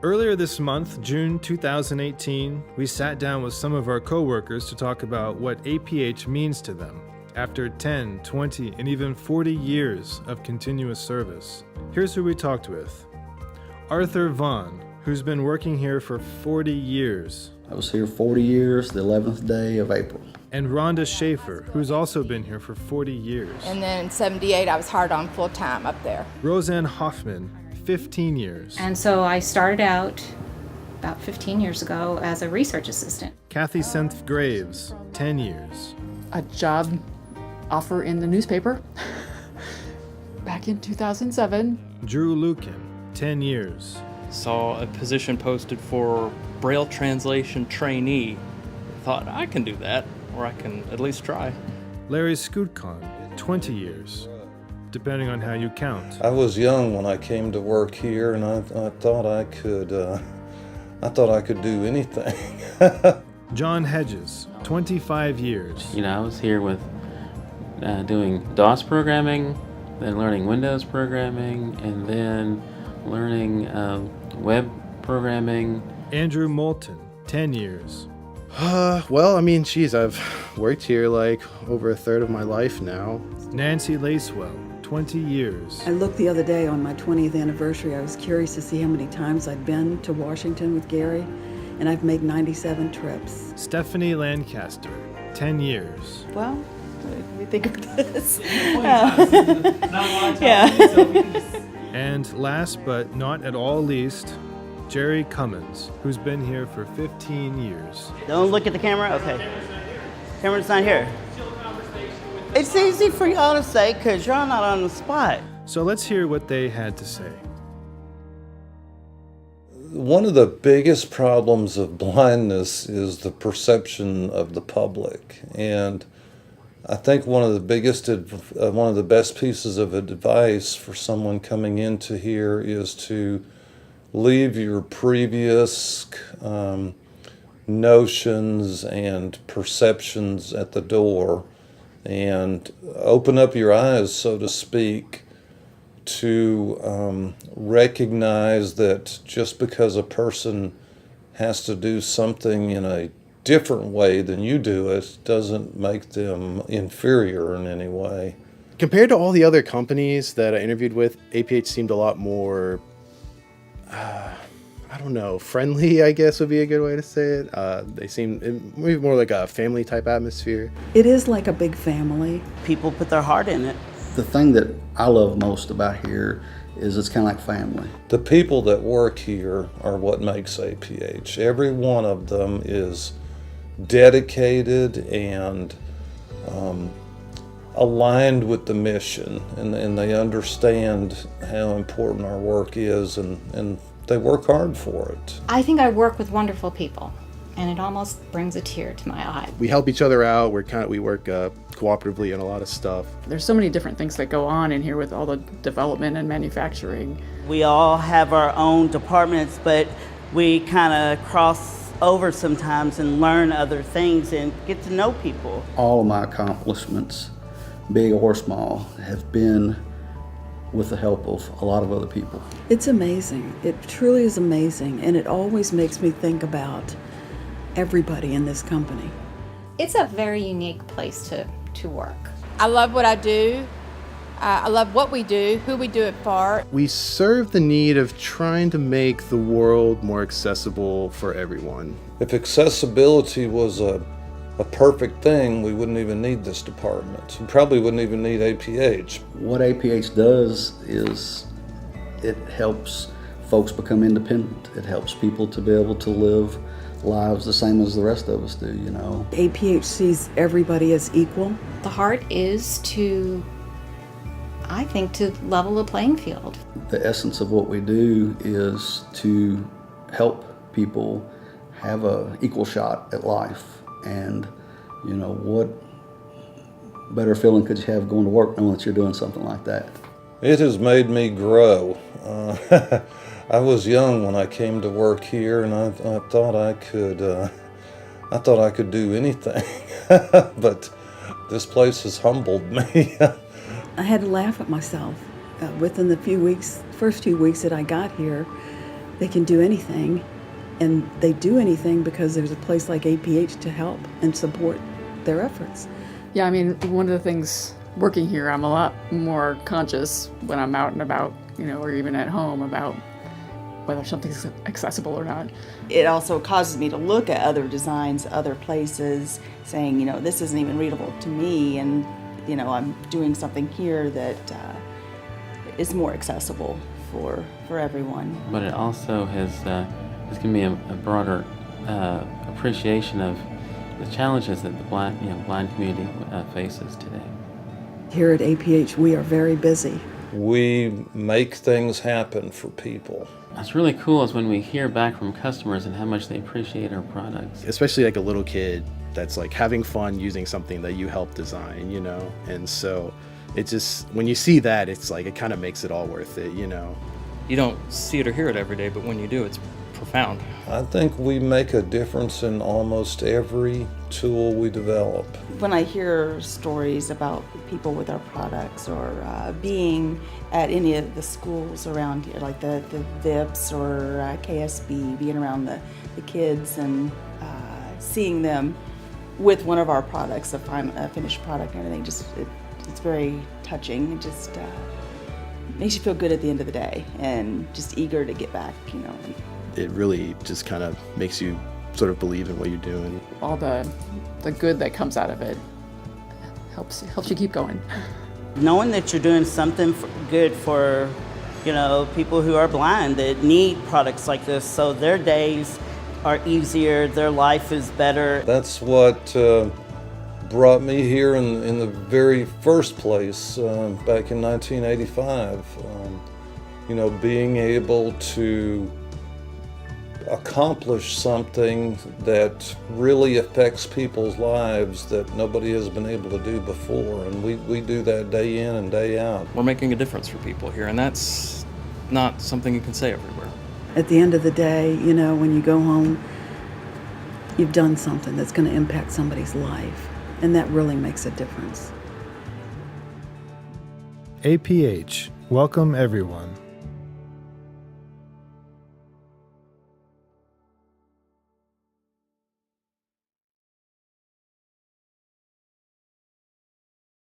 Earlier this month, June 2018, we sat down with some of our coworkers to talk about what APH means to them after 10, 20, and even 40 years of continuous service. Here's who we talked with. Arthur Vaughn, who's been working here for 40 years. I was here 40 years, the 11th day of April. And Rhonda Schaefer, who's also been here for 40 years. And then in 78, I was hired on full-time up there. Roseanne Hoffman, 15 years. And so I started out about 15 years ago as a research assistant. Kathy Senth Graves, 10 years. A job offer in the newspaper back in 2007. Drew Lukin, 10 years. Saw a position posted for Braille translation trainee. Thought I can do that, or I can at least try. Larry Skutcon, 20 years, depending on how you count. I was young when I came to work here, and I thought I could do anything. John Hedges, 25 years. I was here with doing DOS programming, then learning Windows programming, and then learning web programming. Andrew Moulton, 10 years. I've worked here like over a third of my life now. Nancy Lacewell, 20 years. I looked the other day on my 20th anniversary. I was curious to see how many times I'd been to Washington with Gary, and I've made 97 trips. Stephanie Lancaster, 10 years. Well, what do you think of this? And last but not at all least, Jerry Cummins, who's been here for 15 years. Don't look at the camera? Okay. Camera's not here. It's easy for y'all to say because you're not on the spot. So let's hear what they had to say. One of the biggest problems of blindness is the perception of the public. And I think one of the best pieces of advice for someone coming into here is to leave your previous notions and perceptions at the door and open up your eyes, so to speak, to recognize that just because a person has to do something in a different way than you do it doesn't make them inferior in any way. Compared to all the other companies that I interviewed with, APH seemed a lot more friendly, I guess would be a good way to say it. They seem maybe more like a family type atmosphere. It is like a big family. People put their heart in it. The thing that I love most about here is it's kind of like family. The people that work here are what makes APH. Every one of them is dedicated and aligned with the mission, and they understand how important our work is, and they work hard for it. I think I work with wonderful people, and it almost brings a tear to my eye. We help each other out. We work cooperatively on a lot of stuff. There's so many different things that go on in here with all the development and manufacturing. We all have our own departments, but we kind of cross over sometimes and learn other things and get to know people. All of my accomplishments, big or small, have been with the help of a lot of other people. It's amazing. It truly is amazing, and it always makes me think about everybody in this company. It's a very unique place to work. I love what I do. I love what we do, who we do it for. We serve the need of trying to make the world more accessible for everyone. If accessibility was a perfect thing, we wouldn't even need this department. We probably wouldn't even need APH. What APH does is it helps folks become independent. It helps people to be able to live lives the same as the rest of us do, APH sees everybody as equal. The heart is to level the playing field. The essence of what we do is to help people have an equal shot at life. And, what better feeling could you have going to work knowing that you're doing something like that? It has made me grow. I was young when I came to work here, and I thought I could do anything. But this place has humbled me. I had to laugh at myself. Within the first few weeks that I got here, they can do anything, and they do anything because there's a place like APH to help and support their efforts. Yeah, I mean, one of the things working here, I'm a lot more conscious when I'm out and about, or even at home about whether something's accessible or not. It also causes me to look at other designs, other places, saying, this isn't even readable to me, and, I'm doing something here that is more accessible for everyone. But it also has given me a broader appreciation of the challenges that the blind community faces today. Here at APH, we are very busy. We make things happen for people. What's really cool is when we hear back from customers and how much they appreciate our products. Especially like a little kid that's like having fun using something that you helped design, And so it just, when you see that, it's like, it kind of makes it all worth it, You don't see it or hear it every day, but when you do, it's profound. I think we make a difference in almost every tool we develop. When I hear stories about people with our products or being at any of the schools around here, like the VIPS or KSB, being around the kids and seeing them with one of our products, a finished product and everything, it's very touching. It just makes you feel good at the end of the day and just eager to get back, It really just kind of makes you sort of believe in what you're doing. All the good that comes out of it helps you keep going. Knowing that you're doing something good for, people who are blind that need products like this, so their days are easier, their life is better. That's what brought me here in the very first place back in 1985. Being able to accomplish something that really affects people's lives that nobody has been able to do before, and we do that day in and day out. We're making a difference for people here, and that's not something you can say everywhere. At the end of the day, when you go home, you've done something that's going to impact somebody's life, and that really makes a difference. APH, welcome everyone.